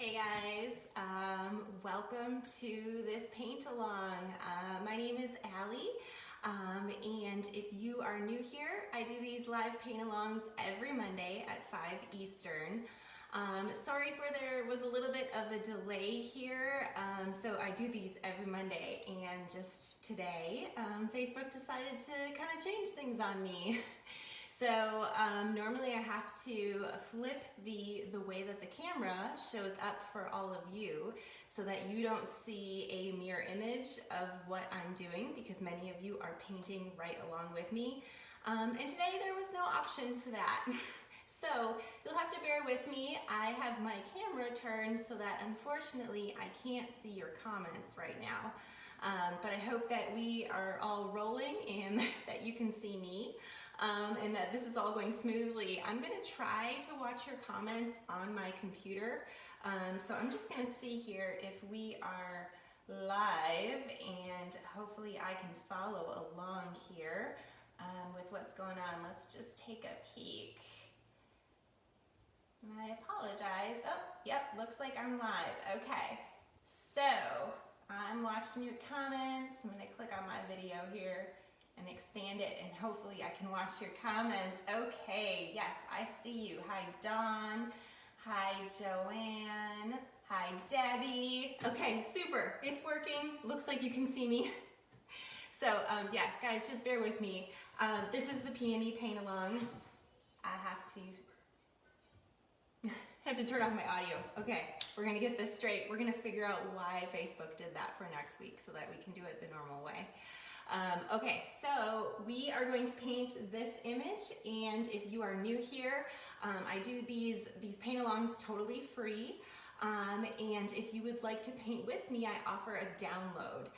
Hey guys, welcome to this paint along. My name is Allie, and if you are new here, I do these live paint alongs every Monday at 5 Eastern. Sorry for there was a little bit of a delay here, so I do these every Monday, and just today Facebook decided to kind of change things on me. So normally I have to flip the way that the camera shows up for all of you so that you don't see a mirror image of what I'm doing, because many of you are painting right along with me. And today there was no option for that. So you'll have to bear with me. I have my camera turned so that unfortunately I can't see your comments right now. But I hope that we are all rolling and that you can see me. And that this is all going smoothly. I'm going to try to watch your comments on my computer. So I'm just going to see here if we are live, and hopefully I can follow along here with what's going on. Let's just take a peek. And I apologize. Oh, yep, looks like I'm live. Okay, so I'm watching your comments. I'm going to click on my video here and expand it, and hopefully I can watch your comments. Okay, yes, I see you. Hi, Dawn. Hi, Joanne. Hi, Debbie. Okay, super. It's working. Looks like you can see me. So, yeah, guys, just bear with me. This is the Peony paint along. I have to turn off my audio. Okay, we're gonna get this straight. We're gonna figure out why Facebook did that for next week so that we can do it the normal way. Okay, so we are going to paint this image, and if you are new here, I do these paint alongs totally free, and if you would like to paint with me, I offer a download.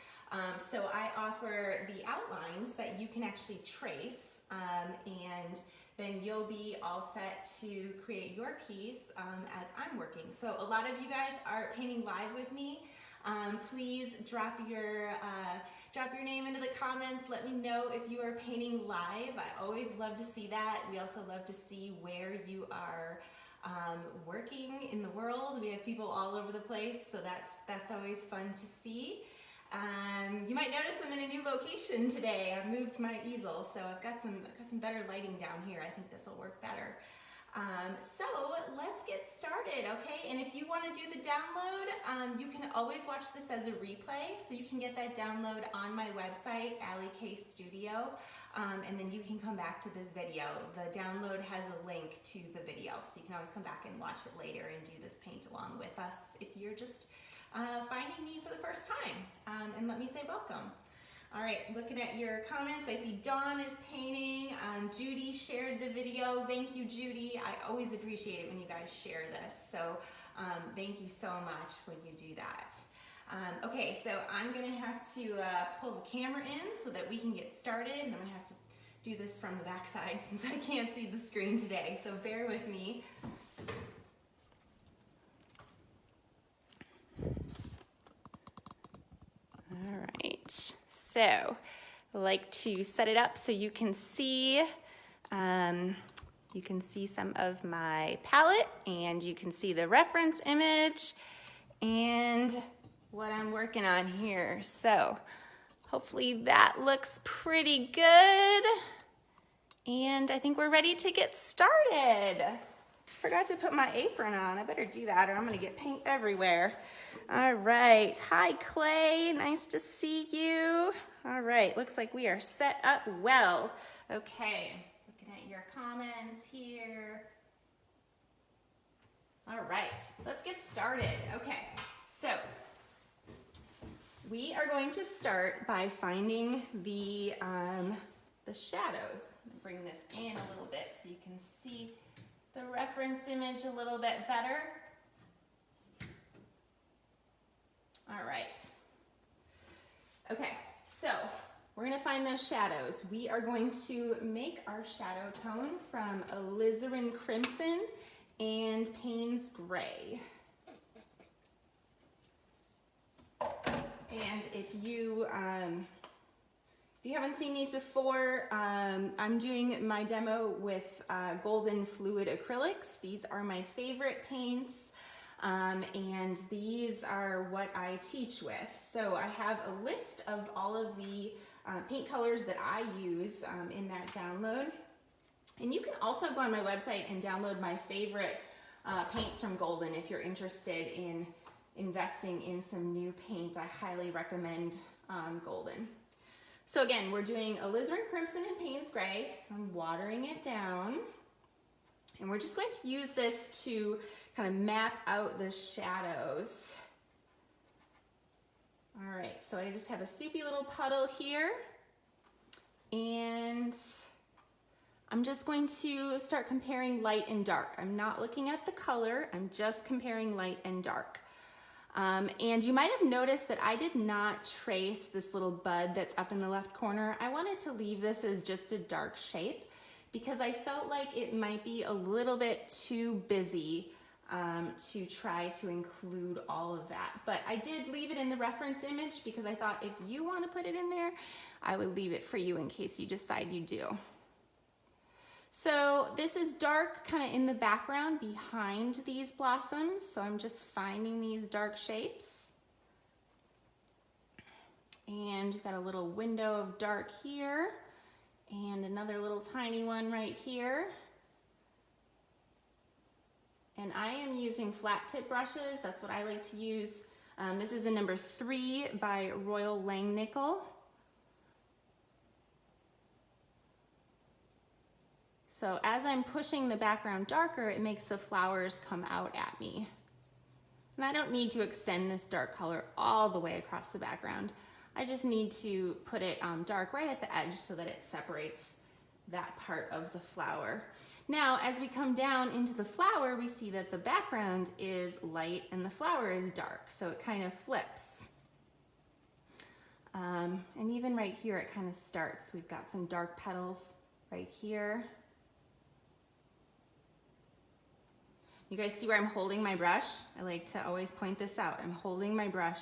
So I offer the outlines that you can actually trace, and then you'll be all set to create your piece as I'm working. So a lot of you guys are painting live with me. Please drop your name into the comments. Let me know if you are painting live. I always love to see that. We also love to see where you are working in the world. We have people all over the place, so that's always fun to see. You might notice I'm in a new location today. I moved my easel, so I've got some better lighting down here. I think this will work better. So let's get started, okay? And if you want to do the download, you can always watch this as a replay, so you can get that download on my website, Allie K Studio, and then you can come back to this video. The download has a link to the video, so you can always come back and watch it later and do this paint along with us if you're just finding me for the first time. And let me say welcome. All right, looking at your comments, I see Dawn is painting. Judy shared the video. Thank you, Judy. I always appreciate it when you guys share this. So thank you so much when you do that. Okay, so I'm gonna have to pull the camera in so that we can get started. And I'm gonna have to do this from the back side since I can't see the screen today. So bear with me. All right, so I like to set it up so you can see some of my palette, and you can see the reference image and what I'm working on here. So hopefully that looks pretty good, and I think we're ready to get started. Forgot to put my apron on. I better do that or I'm gonna get paint everywhere. All right, hi Clay, nice to see you. All right, looks like we are set up well. Okay, looking at your comments here. All right, let's get started. Okay, so we are going to start by finding the shadows. Bring this in a little bit so you can see the reference image a little bit better. All right. Okay, so we're gonna find those shadows. We are going to make our shadow tone from alizarin crimson and Payne's gray. And if you haven't seen these before, I'm doing my demo with golden fluid acrylics. These are my favorite paints. and these are what I teach with. So I have a list of all of the paint colors that I use in that download. And you can also go on my website and download my favorite paints from Golden if you're interested in investing in some new paint. I highly recommend Golden. So again, we're doing alizarin crimson and Payne's gray. I'm watering it down. And we're just going to use this to kind of map out the shadows. All right, so I just have a soupy little puddle here. And I'm just going to start comparing light and dark. I'm not looking at the color, I'm just comparing light and dark. And you might have noticed that I did not trace this little bud that's up in the left corner. I wanted to leave this as just a dark shape because I felt like it might be a little bit too busy to try to include all of that. But I did leave it in the reference image because I thought if you want to put it in there, I would leave it for you in case you decide you do. So this is dark kind of in the background behind these blossoms. So I'm just finding these dark shapes. And you've got a little window of dark here and another little tiny one right here. And I am using flat tip brushes. That's what I like to use. This is a number 3 by Royal Langnickel. So as I'm pushing the background darker, it makes the flowers come out at me. And I don't need to extend this dark color all the way across the background. I just need to put it dark right at the edge so that it separates that part of the flower. Now, as we come down into the flower, we see that the background is light and the flower is dark, so it kind of flips. And even right here, it kind of starts. We've got some dark petals right here. You guys see where I'm holding my brush? I like to always point this out. I'm holding my brush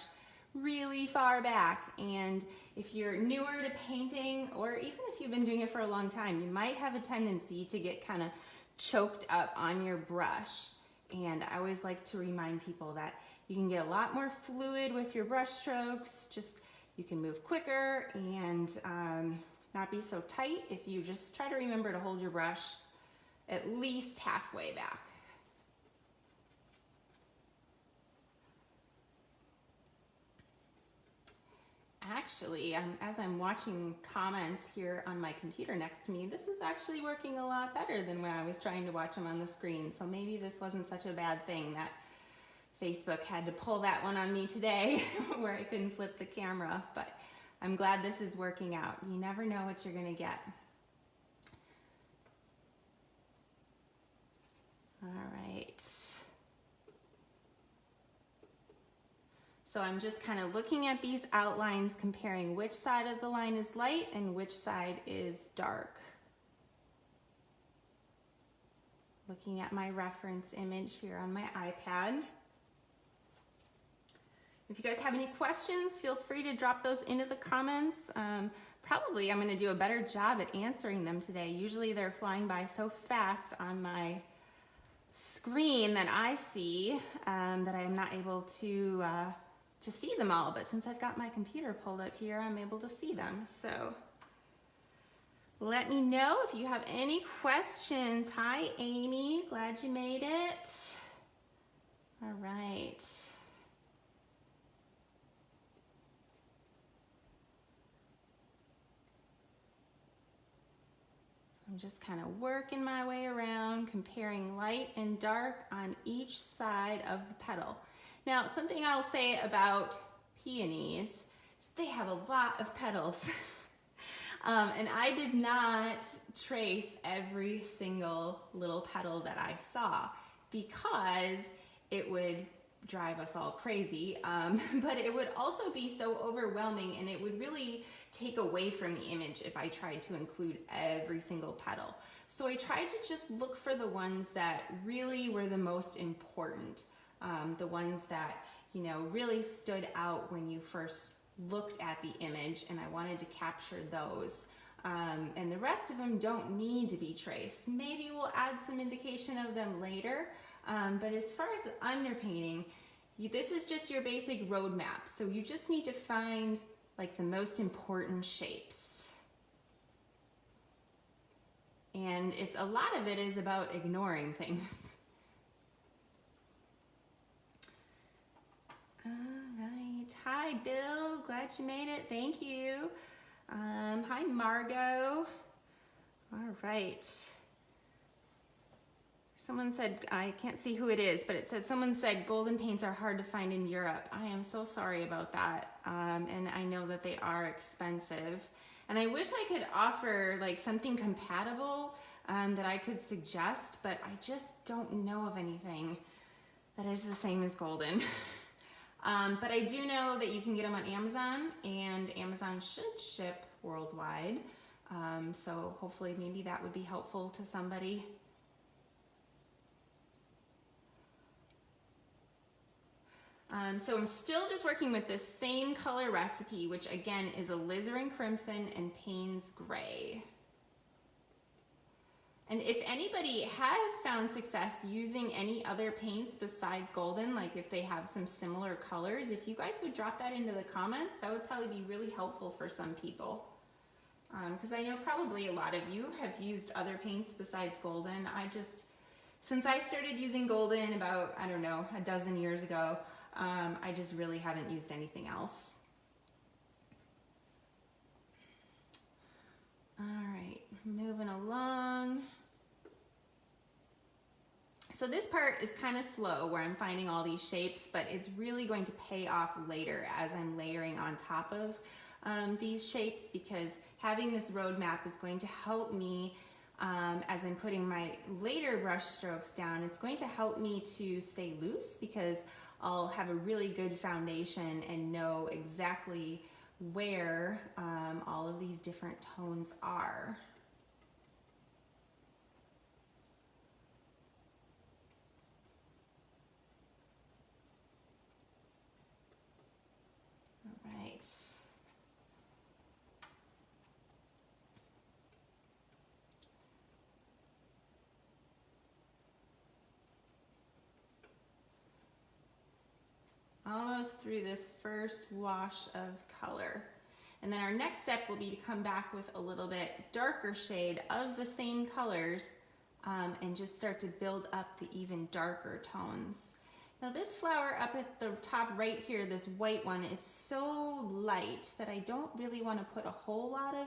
really far back, and if you're newer to painting, or even if you've been doing it for a long time, you might have a tendency to get kind of choked up on your brush. And I always like to remind people that you can get a lot more fluid with your brush strokes. Just you can move quicker and not be so tight if you just try to remember to hold your brush at least halfway back. Actually, as I'm watching comments here on my computer next to me, this is actually working a lot better than when I was trying to watch them on the screen. So maybe this wasn't such a bad thing that Facebook had to pull that one on me today where I couldn't flip the camera. But I'm glad this is working out. You never know what you're going to get. All right. So I'm just kind of looking at these outlines, comparing which side of the line is light and which side is dark. Looking at my reference image here on my iPad. If you guys have any questions, feel free to drop those into the comments. Probably I'm going to do a better job at answering them today. Usually they're flying by so fast on my screen that I see that I am not able to see them all, but since I've got my computer pulled up here, I'm able to see them. So let me know if you have any questions. Hi, Amy, glad you made it. All right. I'm just kind of working my way around, comparing light and dark on each side of the petal. Now, something I'll say about peonies is they have a lot of petals. And I did not trace every single little petal that I saw because it would drive us all crazy, but it would also be so overwhelming and it would really take away from the image if I tried to include every single petal. So I tried to just look for the ones that really were the most important. The ones that, you know, really stood out when you first looked at the image, and I wanted to capture those. And the rest of them don't need to be traced. Maybe we'll add some indication of them later, but as far as the underpainting, this is just your basic roadmap. So you just need to find like the most important shapes. And a lot of it is about ignoring things. All right, hi Bill, glad you made it, thank you. Hi Margot. All right. Someone said, I can't see who it is, but it said, someone said golden paints are hard to find in Europe. I am so sorry about that. And I know that they are expensive. And I wish I could offer like something compatible that I could suggest, but I just don't know of anything that is the same as golden. But I do know that you can get them on Amazon, and Amazon should ship worldwide. So hopefully maybe that would be helpful to somebody. So I'm still just working with this same color recipe, which again is alizarin crimson and Payne's gray. And if anybody has found success using any other paints besides golden, like if they have some similar colors, if you guys would drop that into the comments, that would probably be really helpful for some people. Because I know probably a lot of you have used other paints besides golden. Since I started using golden about, I don't know, a dozen years ago, I just really haven't used anything else. All right, moving along. So this part is kind of slow where I'm finding all these shapes, but it's really going to pay off later as I'm layering on top of these shapes, because having this roadmap is going to help me as I'm putting my later brush strokes down. It's going to help me to stay loose because I'll have a really good foundation and know exactly where all of these different tones are. All right. Almost through this first wash of color. And then our next step will be to come back with a little bit darker shade of the same colors and just start to build up the even darker tones. Now this flower up at the top right here, this white one, it's so light that I don't really want to put a whole lot of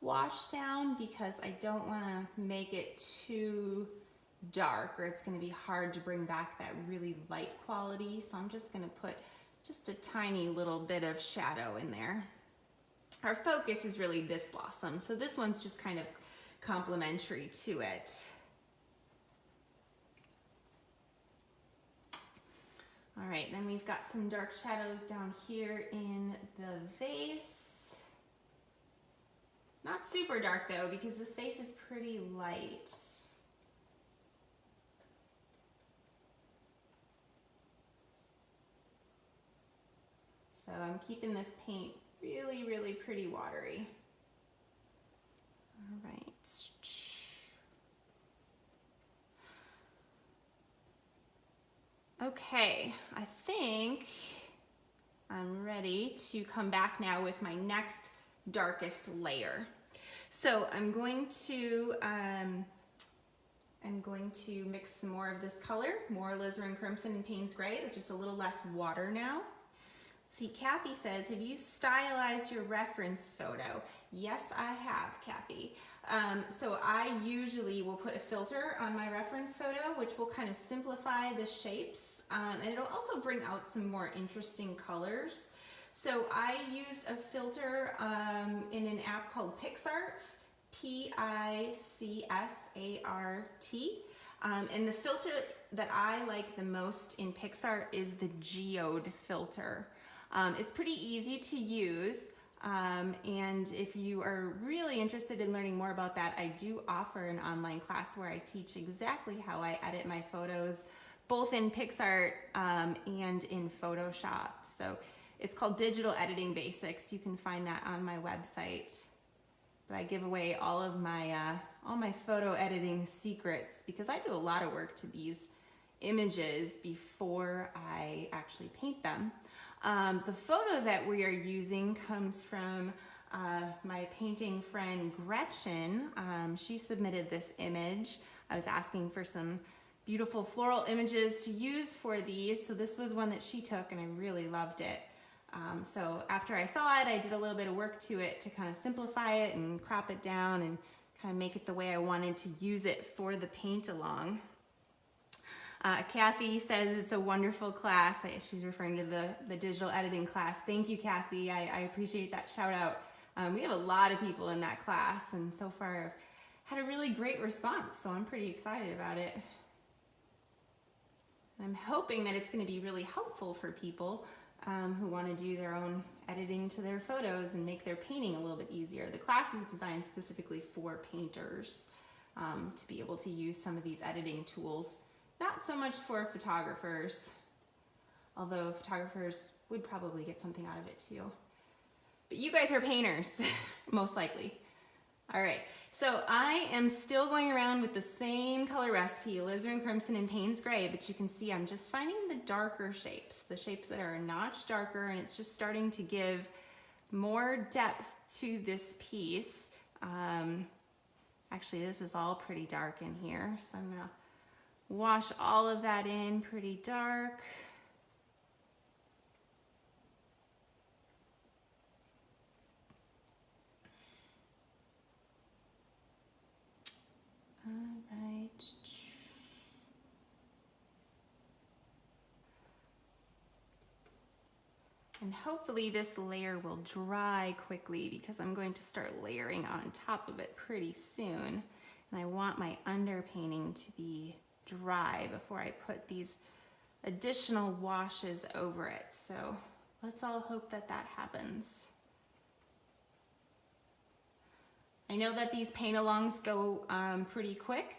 wash down because I don't want to make it too dark or it's going to be hard to bring back that really light quality. So I'm just going to put just a tiny little bit of shadow in there. Our focus is really this blossom, so this one's just kind of complementary to it. All right, then we've got some dark shadows down here in the vase. Not super dark though, because this vase is pretty light. So I'm keeping this paint really, really pretty watery. All right. Okay, I think I'm ready to come back now with my next darkest layer. So I'm going to mix some more of this color, more alizarin crimson and Payne's gray, with just a little less water now. See, Kathy says, have you stylized your reference photo? Yes, I have, Kathy. So I usually will put a filter on my reference photo, which will kind of simplify the shapes, and it'll also bring out some more interesting colors. So I used a filter in an app called PicsArt, P-I-C-S-A-R-T. And the filter that I like the most in PicsArt is the geode filter. It's pretty easy to use, and if you are really interested in learning more about that, I do offer an online class where I teach exactly how I edit my photos, both in PicsArt and in Photoshop. So it's called Digital Editing Basics. You can find that on my website. but I give away all my photo editing secrets because I do a lot of work to these images before I actually paint them. The photo that we are using comes from my painting friend Gretchen. She submitted this image. I was asking for some beautiful floral images to use for these, so this was one that she took and I really loved it. So after I saw it, I did a little bit of work to it to kind of simplify it and crop it down and kind of make it the way I wanted to use it for the paint along. Kathy says it's a wonderful class. She's referring to the digital editing class. Thank you, Kathy. I appreciate that shout out. We have a lot of people in that class, and so far I've had a really great response, so I'm pretty excited about it. I'm hoping that it's going to be really helpful for people who want to do their own editing to their photos and make their painting a little bit easier. The class is designed specifically for painters to be able to use some of these editing tools. Not so much for photographers, although photographers would probably get something out of it too. But you guys are painters, most likely. All right, so I am still going around with the same color recipe, alizarin crimson and Payne's gray, but you can see I'm just finding the darker shapes, the shapes that are a notch darker, and it's just starting to give more depth to this piece. Actually, this is all pretty dark in here, so I'm gonna wash all of that in pretty dark. All right. And hopefully this layer will dry quickly because I'm going to start layering on top of it pretty soon. And I want my underpainting to be dry before I put these additional washes over it. So let's all hope that that happens. I know that these paint-alongs go pretty quick.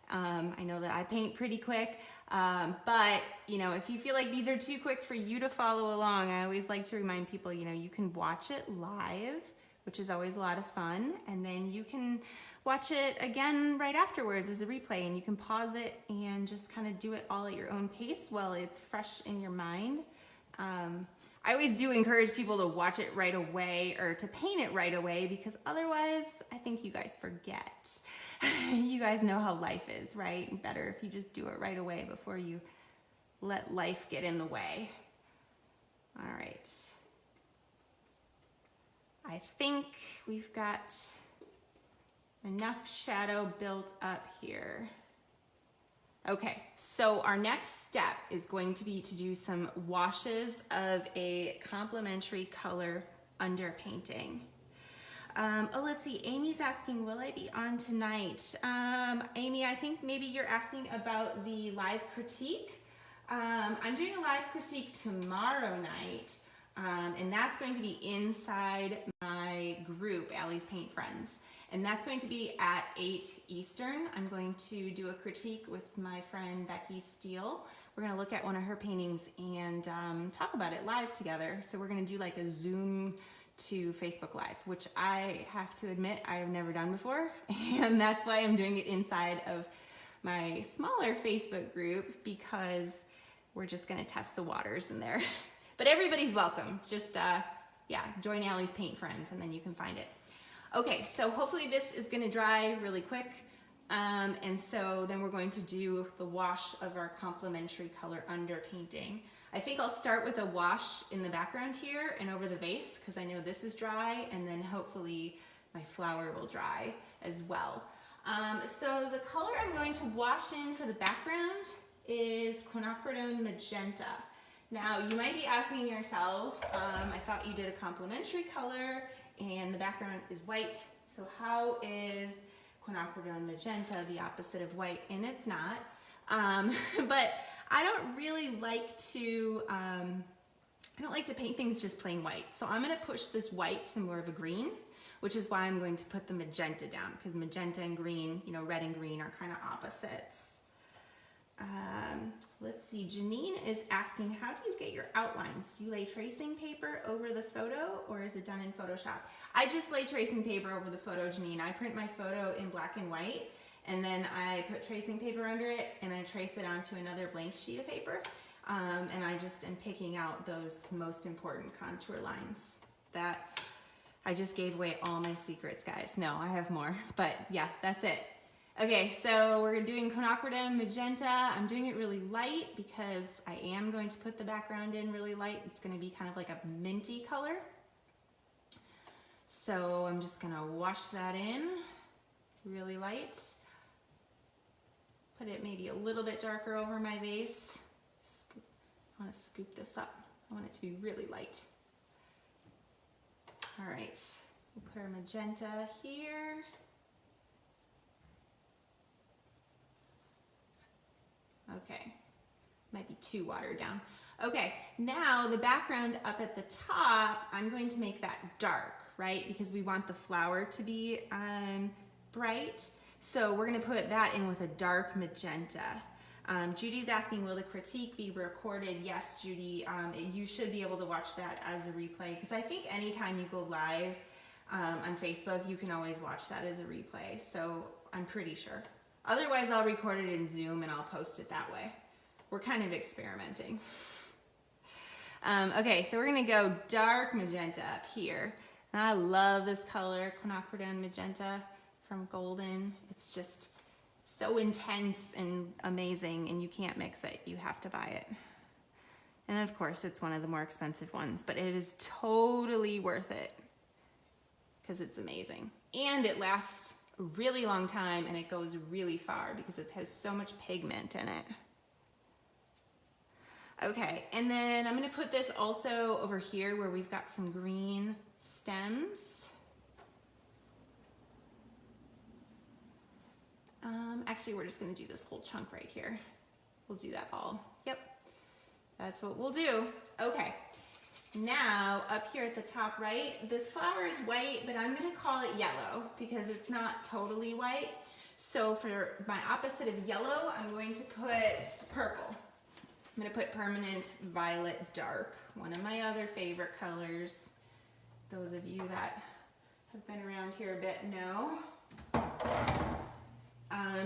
I know that I paint pretty quick, but you know, if you feel like these are too quick for you to follow along, I always like to remind people, you know, you can watch it live, which is always a lot of fun, and then you can watch it again right afterwards as a replay, and you can pause it and just kind of do it all at your own pace while it's fresh in your mind. I always do encourage people to watch it right away or to paint it right away, because otherwise I think you guys forget. You guys know how life is, right? Better if you just do it right away before you let life get in the way. All right. I think we've got enough shadow built up here. Okay, so our next step is going to be to do some washes of a complementary color underpainting. Oh, let's see, Amy's asking, will I be on tonight? Amy, I think maybe you're asking about the live critique. I'm doing a live critique tomorrow night, and that's going to be inside my group, Allie's Paint Friends. And that's going to be at 8 Eastern. I'm going to do a critique with my friend Becky Steele. We're gonna look at one of her paintings and talk about it live together. So we're gonna do like a Zoom to Facebook Live, which I have to admit I have never done before. And that's why I'm doing it inside of my smaller Facebook group, because we're just gonna test the waters in there. But everybody's welcome. Just, yeah, join Allie's Paint Friends and then you can find it. Okay, so hopefully this is gonna dry really quick. And so then we're going to do the wash of our complementary color underpainting. I think I'll start with a wash in the background here and over the vase, because I know this is dry, and then hopefully my flower will dry as well. So the color I'm going to wash in for the background is quinacridone magenta. Now you might be asking yourself, I thought you did a complementary color and the background is white, so how is quinacridone magenta the opposite of white? And it's not. But I don't really like to, paint things just plain white. So I'm gonna push this white to more of a green, which is why I'm going to put the magenta down, because magenta and green, you know, red and green are kind of opposites. let's see, Janine is asking, how do you get your outlines? Do you lay tracing paper over the photo or is it done in Photoshop? I just lay tracing paper over the photo, Janine. I print my photo in black and white and then I put tracing paper under it and I trace it onto another blank sheet of paper. And I just am picking out those most important contour lines. That, I just gave away all my secrets, guys. No, I have more, but yeah, that's it. Okay, so we're doing quinacridone magenta. I'm doing it really light because I am going to put the background in really light. It's gonna be kind of like a minty color. So I'm just gonna wash that in really light. Put it maybe a little bit darker over my vase. I want to scoop this up. I want it to be really light. All right, we'll put our magenta here. Okay, might be too watered down. Okay, now the background up at the top, I'm going to make that dark, right? Because we want the flower to be bright. So we're gonna put that in with a dark magenta. Judy's asking, will the critique be recorded? Yes, Judy, you should be able to watch that as a replay because I think anytime you go live on Facebook, you can always watch that as a replay. So I'm pretty sure. Otherwise, I'll record it in Zoom and I'll post it that way. We're kind of experimenting. Okay, so we're gonna go dark magenta up here. And I love this color, quinacridone magenta from Golden. It's just so intense and amazing and you can't mix it, you have to buy it. And of course it's one of the more expensive ones, but it is totally worth it because it's amazing. And it lasts a really long time and it goes really far because it has so much pigment in it. Okay, and then I'm gonna put this also over here where we've got some green stems. Actually, we're just gonna do this whole chunk right here. We'll do that all. Yep, that's what we'll do. Okay, now up here at the top right, this flower is white, but I'm gonna call it yellow because it's not totally white. So for my opposite of yellow, I'm going to put purple. I'm gonna put Permanent Violet Dark, one of my other favorite colors. Those of you that have been around here a bit know.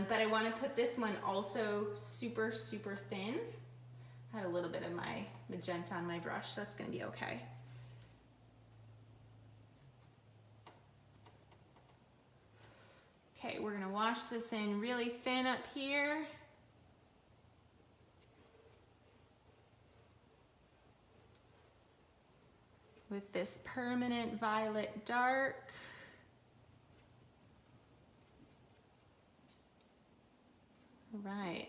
But I want to put this one also super, super thin. I had a little bit of my magenta on my brush, so that's going to be okay. Okay, we're going to wash this in really thin up here. With this Permanent Violet Dark. Right,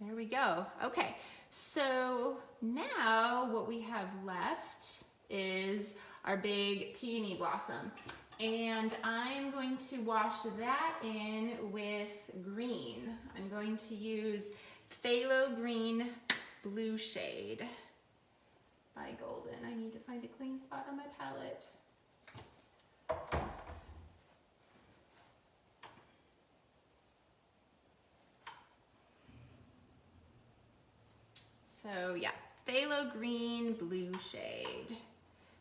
there we go. Okay, so now what we have left is our big peony blossom. And I'm going to wash that in with green. I'm going to use Phthalo Green Blue Shade by Golden. I need to find a clean spot on my palette. So yeah, Phthalo Green Blue Shade.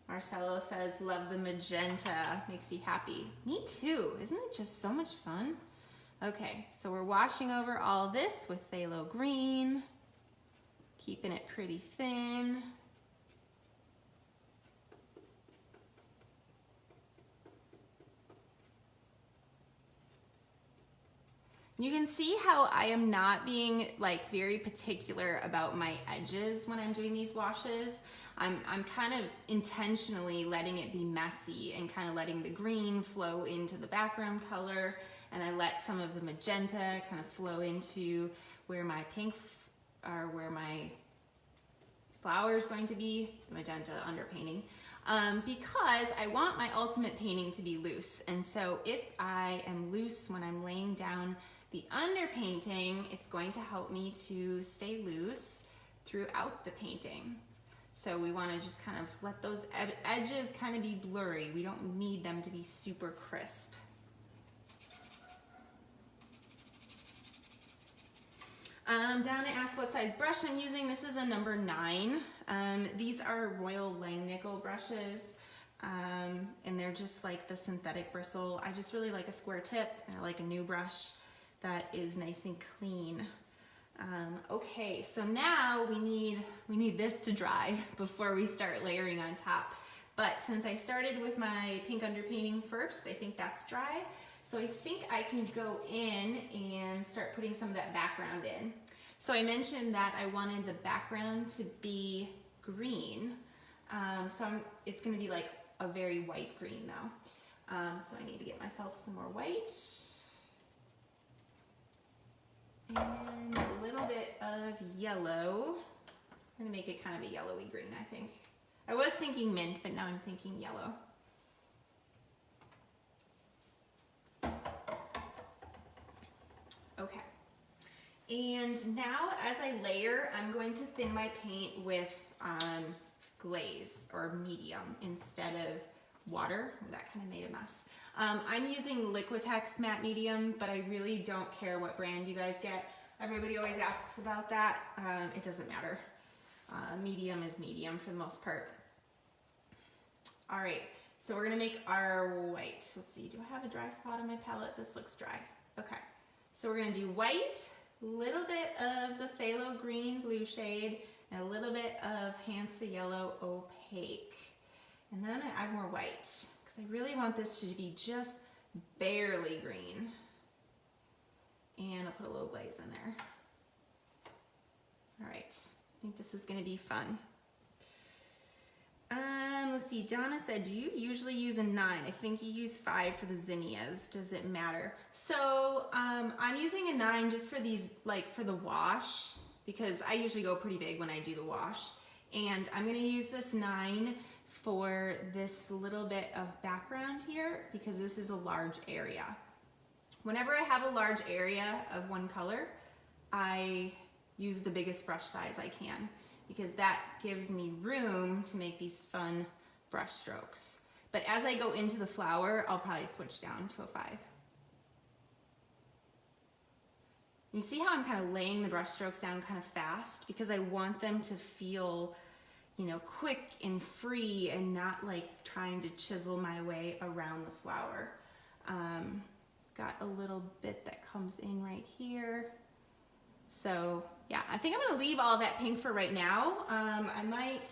Marcelo says, love the magenta, makes you happy. Me too, isn't it just so much fun? Okay, so we're washing over all this with Phthalo Green, keeping it pretty thin. You can see how I am not being like very particular about my edges when I'm doing these washes. I'm kind of intentionally letting it be messy and kind of letting the green flow into the background color, and I let some of the magenta kind of flow into where my pink or where my flower is going to be, the magenta underpainting, because I want my ultimate painting to be loose. And so if I am loose when I'm laying down the underpainting, it's going to help me to stay loose throughout the painting. So we want to just kind of let those edges kind of be blurry. We don't need them to be super crisp. Donna asked what size brush I'm using. This is a number 9. These are Royal Langnickel brushes, and they're just like the synthetic bristle. I just really like a square tip, and I like a new brush that is nice and clean. Okay, so now we need this to dry before we start layering on top. But since I started with my pink underpainting first, I think that's dry. So I think I can go in and start putting some of that background in. So I mentioned that I wanted the background to be green. It's gonna be like a very white green though. So I need to get myself some more white. And a little bit of yellow. I'm gonna make it kind of a yellowy green, I think. I was thinking mint, but now I'm thinking yellow. Okay. And now as I layer, I'm going to thin my paint with glaze or medium instead of water. That kind of made a mess. I'm using Liquitex matte medium, but I really don't care what brand you guys get. Everybody always asks about that. It doesn't matter. Medium is medium for the most part. All right, so we're gonna make our white. Let's see, do I have a dry spot on my palette? This looks dry. Okay, so we're gonna do white, a little bit of the phthalo green blue shade, and a little bit of Hansa Yellow opaque. And then I'm gonna add more white, because I really want this to be just barely green. And I'll put a little glaze in there. All right, I think this is gonna be fun. Let's see, Donna said, do you usually use a 9? I think you use 5 for the zinnias. Does it matter? So I'm using a 9 just for these, like for the wash, because I usually go pretty big when I do the wash. And I'm gonna use this 9 for this little bit of background here, because this is a large area. Whenever I have a large area of one color, I use the biggest brush size I can, because that gives me room to make these fun brush strokes. But as I go into the flower, I'll probably switch down to a 5. You see how I'm kind of laying the brush strokes down kind of fast, because I want them to feel, you know, quick and free and not like trying to chisel my way around the flower. Got a little bit that comes in right here. So yeah, I think I'm gonna leave all that pink for right now. I might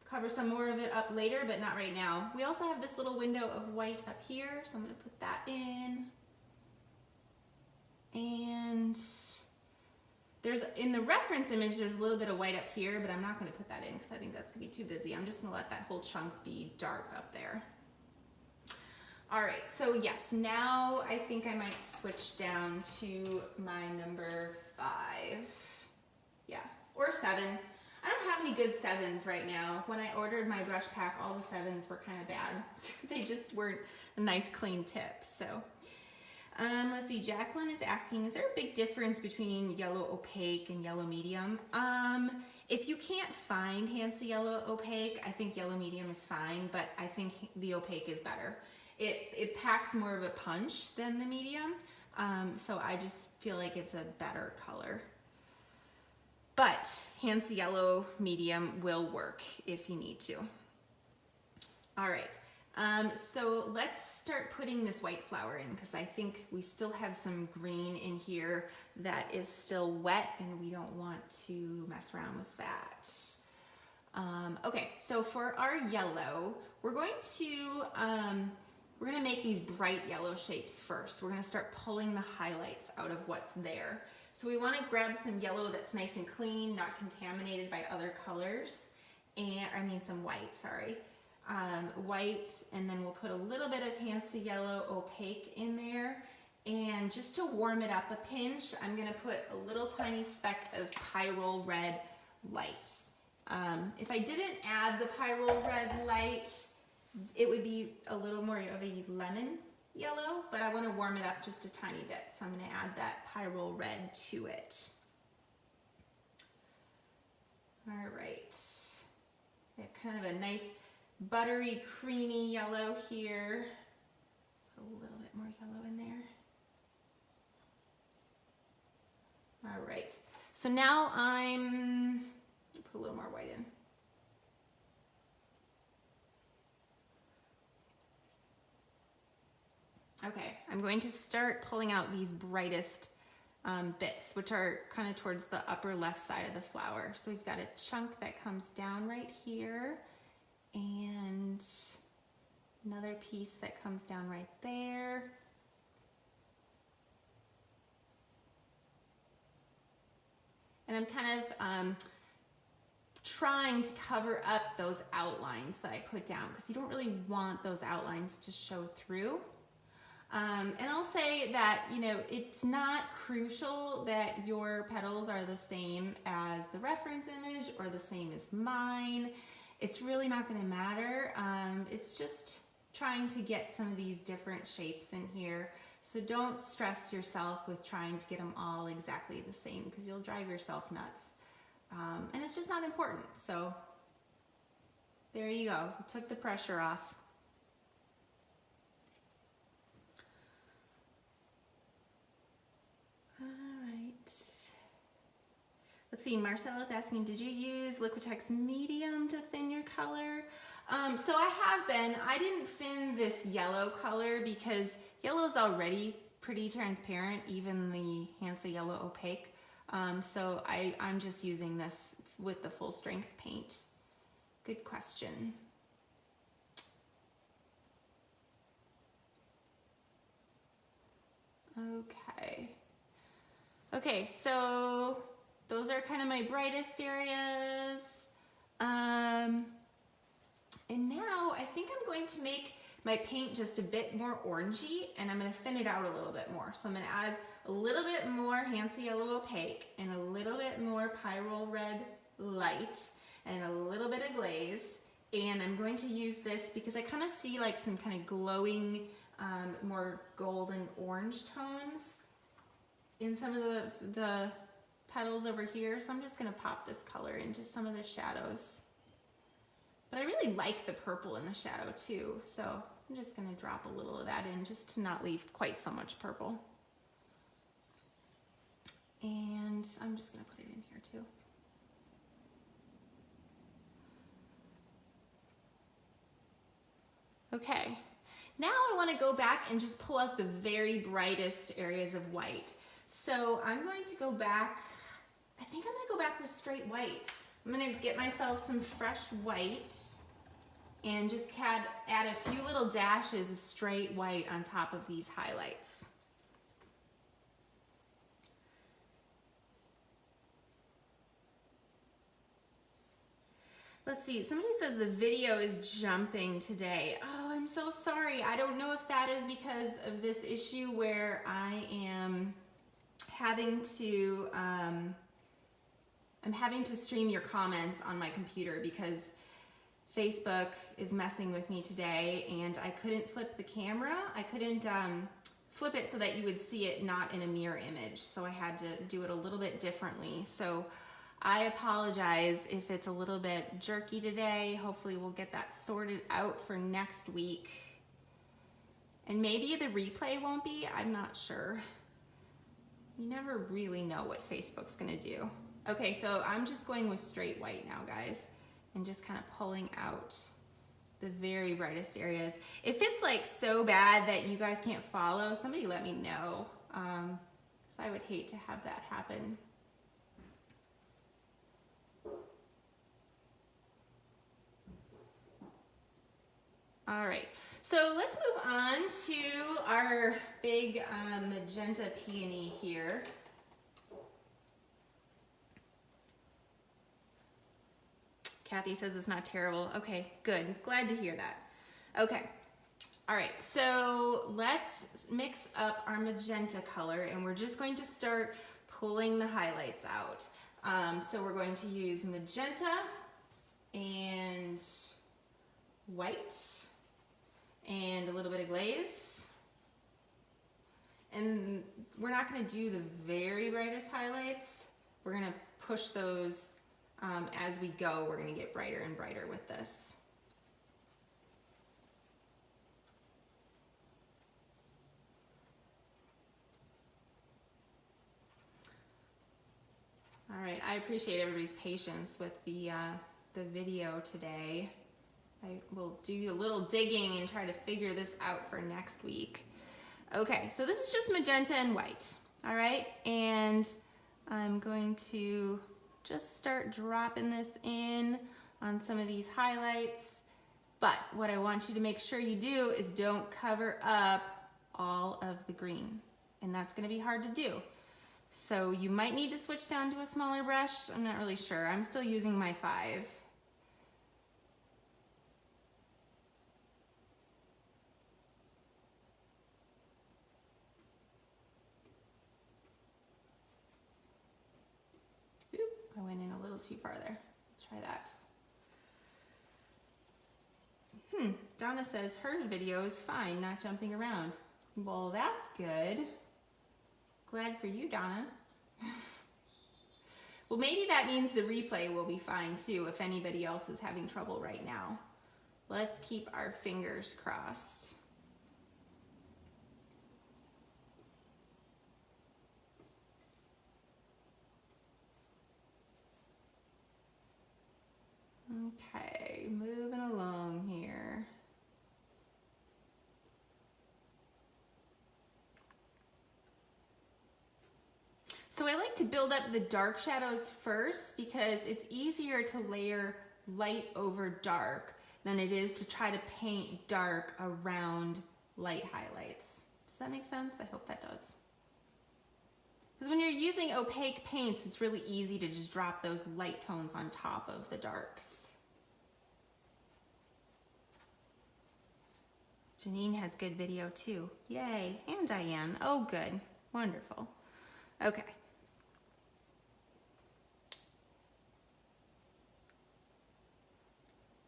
cover some more of it up later, but not right now. We also have this little window of white up here, so I'm gonna put that in. And in the reference image, there's a little bit of white up here, but I'm not gonna put that in because I think that's gonna be too busy. I'm just gonna let that whole chunk be dark up there. All right, so yes, now I think I might switch down to my number 5. Yeah, or 7. I don't have any good 7s right now. When I ordered my brush pack, all the 7s were kind of bad. They just weren't a nice clean tip, so. Let's see, Jacqueline is asking, is there a big difference between yellow opaque and yellow medium? If you can't find Hansa Yellow opaque, I think yellow medium is fine, but I think the opaque is better. It packs more of a punch than the medium, so I just feel like it's a better color. But Hansa Yellow medium will work if you need to. All right, so let's start putting this white flower in, because I think we still have some green in here that is still wet and we don't want to mess around with that. Okay, so for our yellow, we're going to make these bright yellow shapes first. We're gonna start pulling the highlights out of what's there. So we wanna grab some yellow that's nice and clean, not contaminated by other colors, and some white, sorry. White, and then we'll put a little bit of Hansa Yellow opaque in there. And just to warm it up a pinch, I'm gonna put a little tiny speck of Pyrrole Red light. If I didn't add the Pyrrole Red light, it would be a little more of a lemon yellow, but I want to warm it up just a tiny bit, so I'm going to add that Pyrrole Red to it. All right, we have kind of a nice buttery, creamy yellow here. Put a little bit more yellow in there. So now I'm put a little more white in. Okay, I'm going to start pulling out these brightest bits, which are kind of towards the upper left side of the flower. So we've got a chunk that comes down right here, and another piece that comes down right there. And I'm kind of trying to cover up those outlines that I put down, because you don't really want those outlines to show through. And I'll say that, you know, it's not crucial that your petals are the same as the reference image or the same as mine. It's really not going to matter. It's just trying to get some of these different shapes in here. So don't stress yourself with trying to get them all exactly the same, because you'll drive yourself nuts. And it's just not important. So there you go. Took the pressure off. Let's see, Marcelo's asking, did you use Liquitex Medium to thin your color? So I have been. I didn't thin this yellow color because yellow is already pretty transparent, even the Hansa Yellow Opaque. So I'm just using this with the full strength paint. Good question. Okay, so those are kind of my brightest areas. And now I think I'm going to make my paint just a bit more orangey, and I'm going to thin it out a little bit more. So I'm going to add a little bit more Hansa Yellow Opaque and a little bit more Pyrrole Red Light and a little bit of glaze. And I'm going to use this because I kind of see like some kind of glowing, more golden orange tones in some of the petals over here. So I'm just going to pop this color into some of the shadows. But I really like the purple in the shadow too, so I'm just going to drop a little of that in just to not leave quite so much purple. And I'm just going to put it in here too. Okay, now I want to go back and just pull out the very brightest areas of white. So I'm going to go back, I think I'm going to go back with straight white. I'm going to get myself some fresh white and just add a few little dashes of straight white on top of these highlights. Let's see, somebody says the video is jumping today. Oh, I'm so sorry. I don't know if that is because of this issue where I am having to, I'm having to stream your comments on my computer because Facebook is messing with me today, and I couldn't flip the camera. I couldn't flip it so that you would see it not in a mirror image. So I had to do it a little bit differently. So I apologize if it's a little bit jerky today. Hopefully we'll get that sorted out for next week. And maybe the replay won't be, I'm not sure. You never really know what Facebook's gonna do. Okay, so I'm just going with straight white now, guys, and just kind of pulling out the very brightest areas. If it's like so bad that you guys can't follow, somebody let me know, because I would hate to have that happen. All right, so let's move on to our big magenta peony here. Kathy says it's not terrible. Okay, good. Glad to hear that. Okay. All right, so let's mix up our magenta color, and we're just going to start pulling the highlights out. So we're going to use magenta and white and a little bit of glaze. And we're not going to do the very brightest highlights. We're going to push those as we go. We're going to get brighter and brighter with this. All I appreciate everybody's patience with the video today. I will do a little digging and try to figure this out for next week. Okay, so this is just magenta and white, all right? And I'm going to just start dropping this in on some of these highlights. But what I want you to make sure you do is don't cover up all of the green. And that's gonna be hard to do. So you might need to switch down to a smaller brush. I'm not really sure. I'm still using my 5. Oop, I went in a little too far there. Let's try that. Donna says her video is fine, not jumping around. Well, that's good. Glad for you, Donna. Well, maybe that means the replay will be fine too if anybody else is having trouble right now. Let's keep our fingers crossed. Okay, moving along here. So I like to build up the dark shadows first because it's easier to layer light over dark than it is to try to paint dark around light highlights. Does that make sense? I hope that does. Because when you're using opaque paints, it's really easy to just drop those light tones on top of the darks. Janine has good video too. Yay. And Diane. Oh, good. Wonderful. Okay.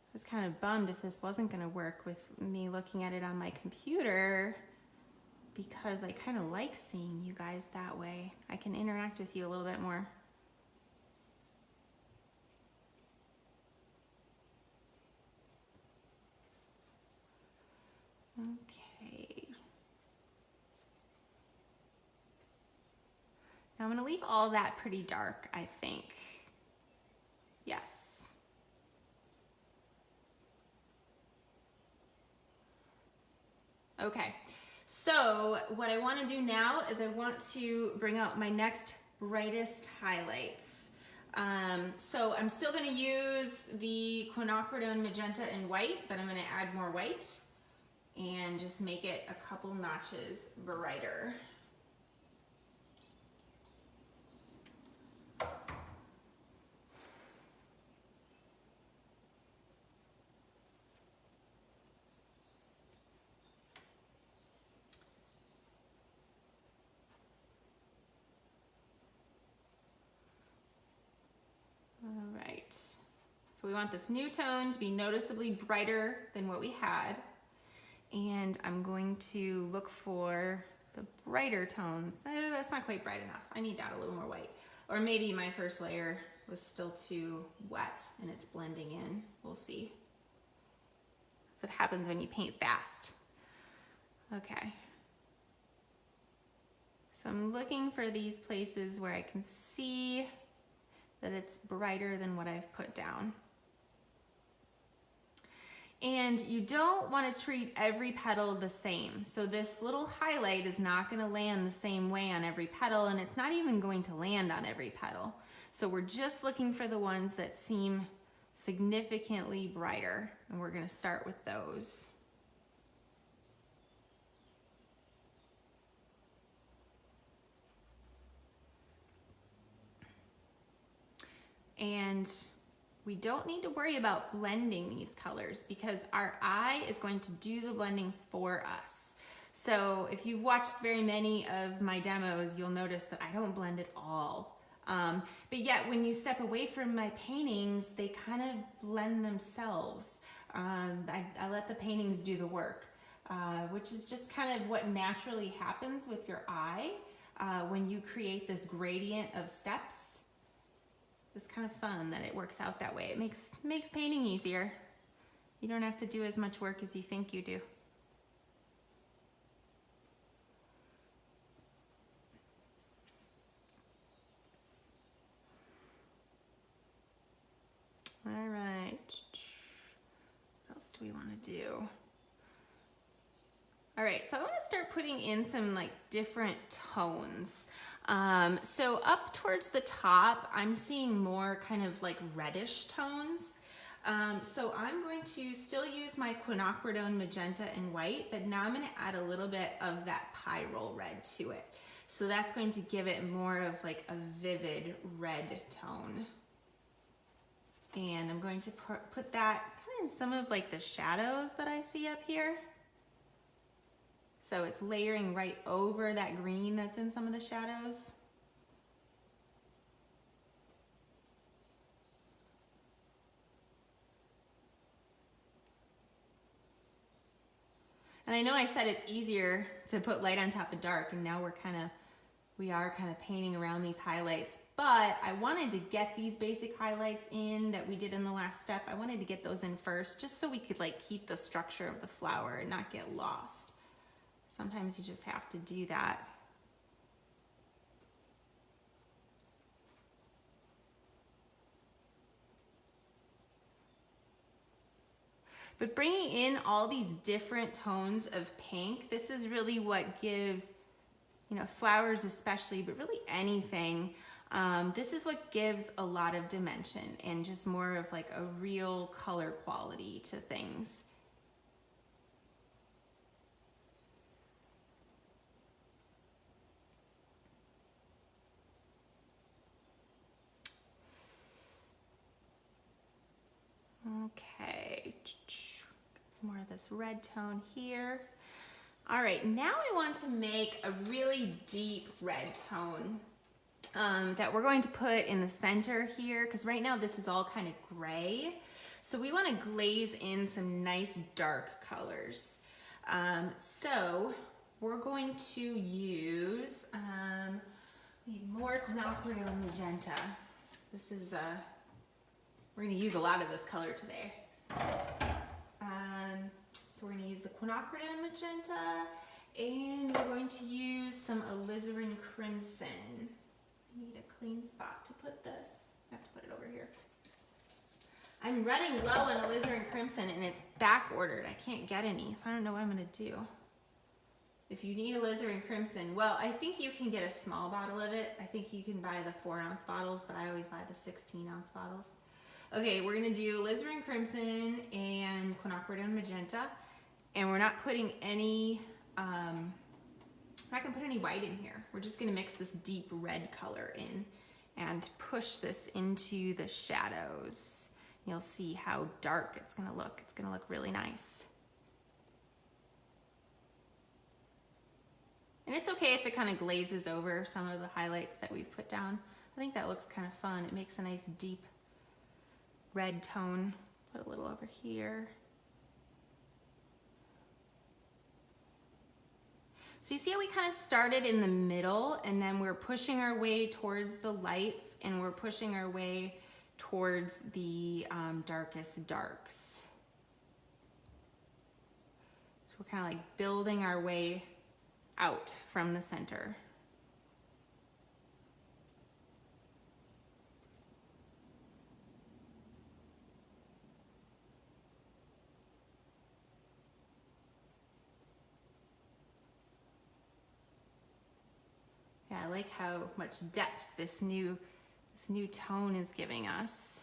I was kind of bummed if this wasn't going to work with me looking at it on my computer because I kind of like seeing you guys that way. I can interact with you a little bit more. Okay. Now I'm going to leave all that pretty dark, I think. Yes. Okay, so what I want to do now is I want to bring out my next brightest highlights. So I'm still going to use the quinacridone magenta and white, but I'm going to add more white and just make it a couple notches brighter. All right, so we want this new tone to be noticeably brighter than what we had. And I'm going to look for the brighter tones. That's not quite bright enough. I need to add a little more white. Or maybe my first layer was still too wet and it's blending in. We'll see. That's what happens when you paint fast. Okay. So I'm looking for these places where I can see that it's brighter than what I've put down. And you don't want to treat every petal the same. So this little highlight is not going to land the same way on every petal, and it's not even going to land on every petal. So we're just looking for the ones that seem significantly brighter, and we're going to start with those. And we don't need to worry about blending these colors because our eye is going to do the blending for us. So if you've watched very many of my demos, you'll notice that I don't blend at all. But yet when you step away from my paintings, they kind of blend themselves. I let the paintings do the work, which is just kind of what naturally happens with your eye when you create this gradient of steps. It's kind of fun that it works out that way. It makes painting easier. You don't have to do as much work as you think you do. what else do we want to do? All right, so I want to start putting in some like different tones. So up towards the top, I'm seeing more kind of like reddish tones. So I'm going to still use my quinacridone magenta and white, but now I'm going to add a little bit of that pyrrole red to it. So that's going to give it more of like a vivid red tone. And I'm going to put that kind of in some of like the shadows that I see up here. So it's layering right over that green that's in some of the shadows. And I know I said it's easier to put light on top of dark, and now we are kind of painting around these highlights, but I wanted to get these basic highlights in that we did in the last step. I wanted to get those in first, just so we could like keep the structure of the flower and not get lost. Sometimes you just have to do that. But bringing in all these different tones of pink, this is really what gives, you know, flowers especially, but really anything, this is what gives a lot of dimension and just more of like a real color quality to things. Okay, get some more of this red tone here. All right, now I want to make a really deep red tone that we're going to put in the center here, because right now this is all kind of gray. So we want to glaze in some nice dark colors. So we're going to use more quinacridone magenta. This is we're going to use a lot of this color today. So we're going to use the quinacridone magenta, and we're going to use some alizarin crimson. I need a clean spot to put this. I have to put it over here. I'm running low on alizarin crimson, and it's back ordered. I can't get any, so I don't know what I'm going to do. If you need alizarin crimson, well, I think you can get a small bottle of it. I think you can buy the 4-ounce bottles, but I always buy the 16-ounce bottles. Okay, we're gonna do alizarin crimson and quinacridone magenta, and we're not putting any, we're not gonna put any white in here. We're just gonna mix this deep red color in and push this into the shadows. You'll see how dark it's gonna look. It's gonna look really nice. And it's okay if it kind of glazes over some of the highlights that we've put down. I think that looks kind of fun. It makes a nice deep red tone. Put a little over here. So you see how we kind of started in the middle, and then we're pushing our way towards the lights, and we're pushing our way towards the darkest darks. So we're kind of like building our way out from the center. Yeah, I like how much depth this new tone is giving us.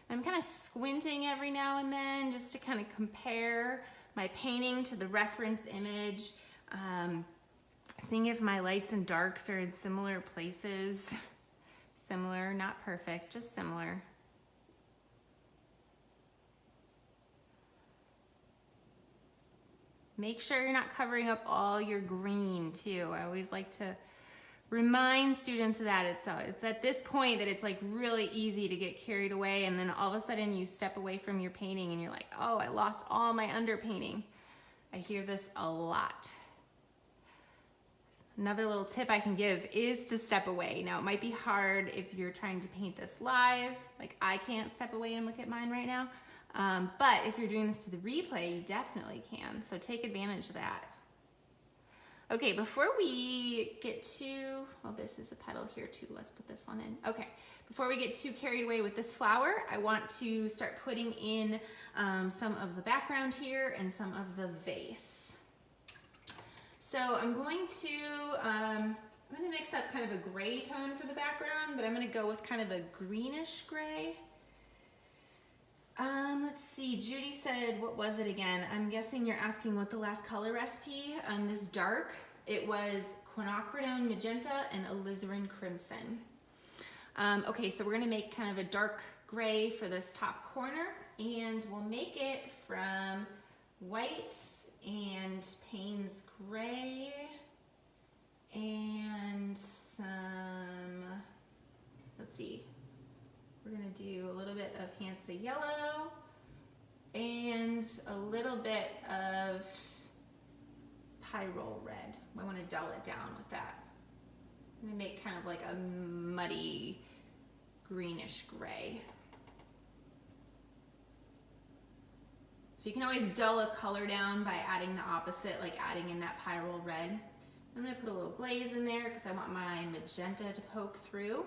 I'm kind of squinting every now and then just to kind of compare my painting to the reference image, seeing if my lights and darks are in similar places. Similar, not perfect, just similar. Make sure you're not covering up all your green too. I always like to remind students of that. It's at this point that it's like really easy to get carried away, and then all of a sudden you step away from your painting and you're like, oh, I lost all my underpainting. I hear this a lot. Another little tip I can give is to step away. Now it might be hard if you're trying to paint this live, like I can't step away and look at mine right now. But if you're doing this to the replay, you definitely can. So take advantage of that. Okay, before we get too, well, this is a petal here too. Let's put this one in. Okay, before we get too carried away with this flower, I want to start putting in some of the background here and some of the vase. So I'm going to mix up kind of a gray tone for the background, but I'm going to go with kind of a greenish gray. Let's see, Judy said, what was it again? I'm guessing you're asking what the last color recipe, this dark, it was quinacridone magenta and alizarin crimson. Okay, so we're gonna make kind of a dark gray for this top corner, and we'll make it from white and Payne's gray and some, let's see, we're gonna do a little bit of Hansa yellow and a little bit of pyrrole red. I want to dull it down with that. I'm gonna make kind of like a muddy greenish gray. So you can always dull a color down by adding the opposite, like adding in that pyrrole red. I'm gonna put a little glaze in there because I want my magenta to poke through.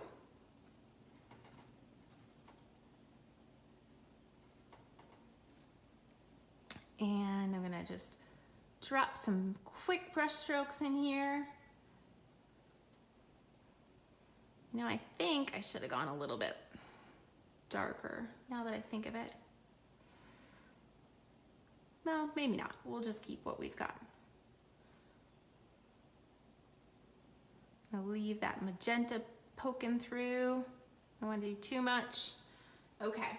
And I'm gonna just drop some quick brush strokes in here. You know, I think I should have gone a little bit darker now that I think of it. Well, maybe not. We'll just keep what we've got. I'll leave that magenta poking through. I don't want to do too much. Okay.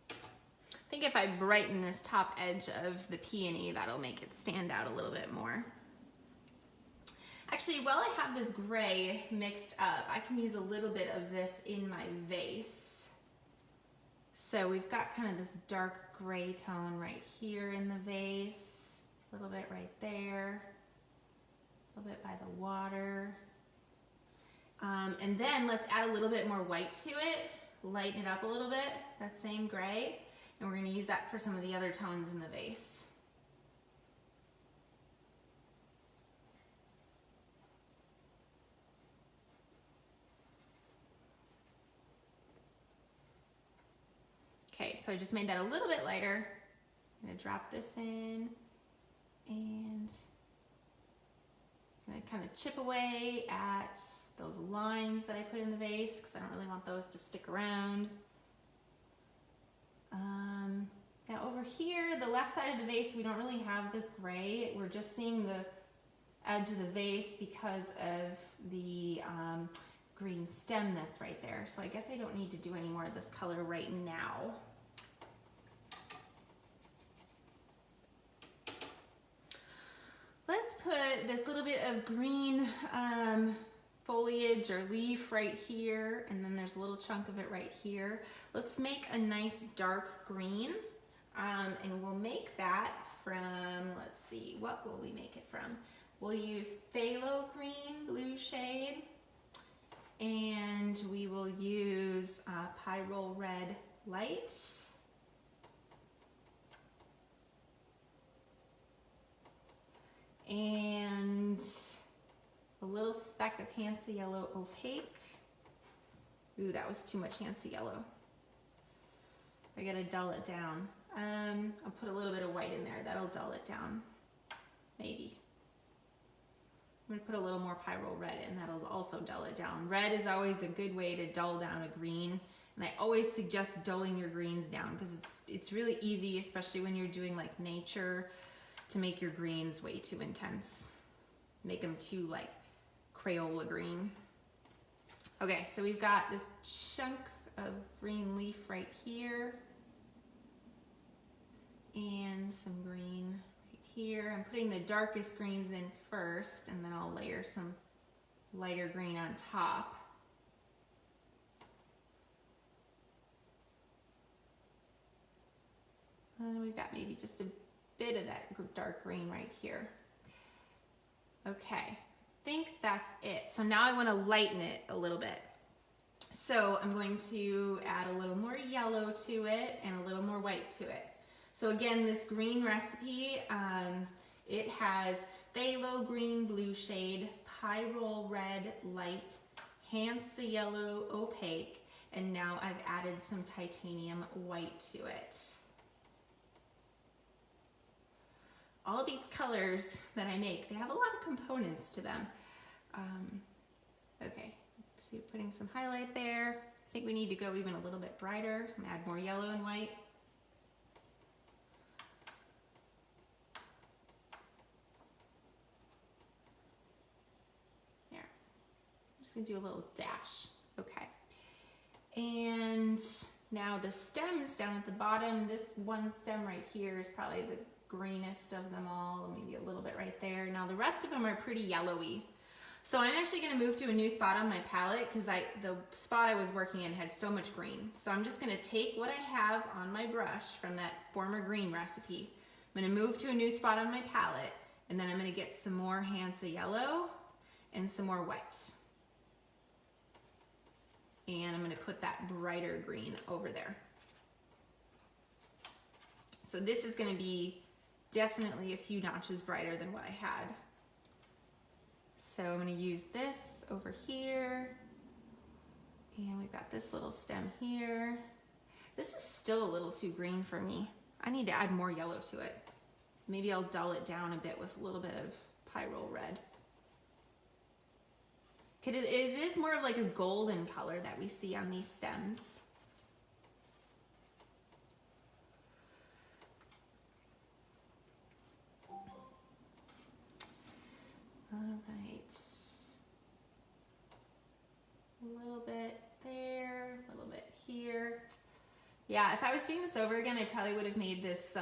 I think if I brighten this top edge of the peony, that'll make it stand out a little bit more. Actually, while I have this gray mixed up, I can use a little bit of this in my vase. So we've got kind of this dark gray tone right here in the vase, a little bit right there, a little bit by the water. And then let's add a little bit more white to it, lighten it up a little bit, that same gray. And we're going to use that for some of the other tones in the vase. Okay, so I just made that a little bit lighter. I'm going to drop this in and I'm going to kind of chip away at those lines that I put in the vase because I don't really want those to stick around. Now over here, the left side of the vase, we don't really have this gray. We're just seeing the edge of the vase because of the green stem that's right there. So I guess I don't need to do any more of this color right now. Let's put this little bit of green foliage or leaf right here, and then there's a little chunk of it right here. Let's make a nice dark green, and we'll make that from, let's see, what will we make it from? We'll use phthalo green, blue shade, and we will use pyrrole red light. And a little speck of Hansa yellow opaque. Ooh, that was too much Hansa yellow. I gotta dull it down. I'll put a little bit of white in there. That'll dull it down. Maybe. I'm gonna put a little more pyrrole red in. That'll also dull it down. Red is always a good way to dull down a green. And I always suggest dulling your greens down because it's really easy, especially when you're doing like nature, to make your greens way too intense. Make them too like Crayola green. Okay, so we've got this chunk of green leaf right here. And some green right here. I'm putting the darkest greens in first, and then I'll layer some lighter green on top. And then we've got maybe just a bit of that dark green right here. Okay, I think that's it. So now I want to lighten it a little bit. So I'm going to add a little more yellow to it and a little more white to it. So again, this green recipe, it has phthalo green blue shade, pyrrole red light, Hansa yellow opaque, and now I've added some titanium white to it. All these colors that I make, they have a lot of components to them. Okay, so putting some highlight there. I think we need to go even a little bit brighter, so I'm gonna add more yellow and white. There, I'm just gonna do a little dash, okay. And now the stems down at the bottom, this one stem right here is probably the greenest of them all, maybe a little bit right there. Now the rest of them are pretty yellowy. So I'm actually gonna move to a new spot on my palette because the spot I was working in had so much green. So I'm just gonna take what I have on my brush from that former green recipe. I'm gonna move to a new spot on my palette, and then I'm gonna get some more Hansa yellow and some more white. And I'm gonna put that brighter green over there. So this is gonna be definitely a few notches brighter than what I had. So I'm gonna use this over here, and we've got this little stem here. This is still a little too green for me. I need to add more yellow to it. Maybe I'll dull it down a bit with a little bit of pyrrole red. It is more of like a golden color that we see on these stems. All right, a little bit there, a little bit here. Yeah, if I was doing this over again, I probably would have made this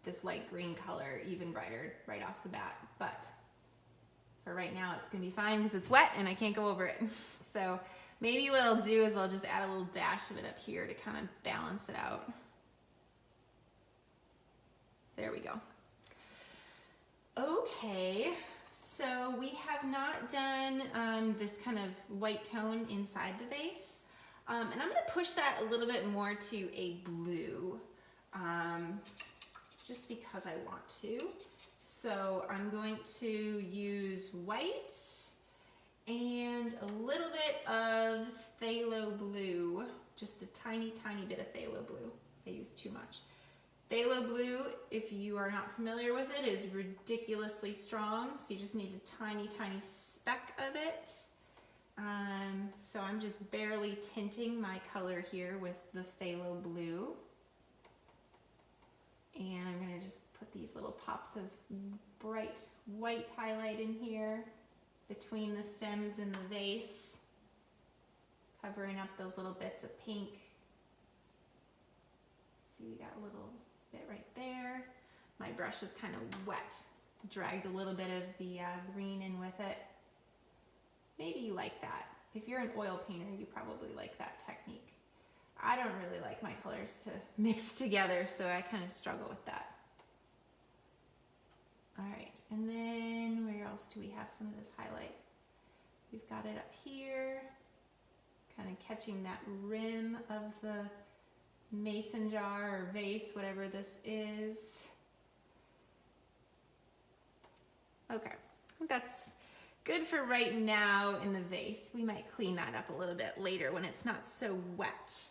this light green color even brighter right off the bat. But for right now, it's gonna be fine because it's wet and I can't go over it. So maybe what I'll do is I'll just add a little dash of it up here to kind of balance it out. There we go. Okay. So we have not done this kind of white tone inside the vase. And I'm gonna push that a little bit more to a blue, just because I want to. So I'm going to use white and a little bit of phthalo blue, just a tiny, tiny bit of phthalo blue. I use too much. Phthalo blue, if you are not familiar with it, is ridiculously strong, so you just need a tiny, tiny speck of it. So I'm just barely tinting my color here with the phthalo blue. And I'm gonna just put these little pops of bright white highlight in here between the stems and the vase, covering up those little bits of pink. See, we got a little bit right there. My brush is kind of wet. Dragged a little bit of the green in with it. Maybe you like that. If you're an oil painter, you probably like that technique. I don't really like my colors to mix together, so I kind of struggle with that. All right, and then where else do we have some of this highlight? We've got it up here, kind of catching that rim of the mason jar or vase, whatever this is. Okay, I think that's good for right now in the vase. We might clean that up a little bit later when it's not so wet.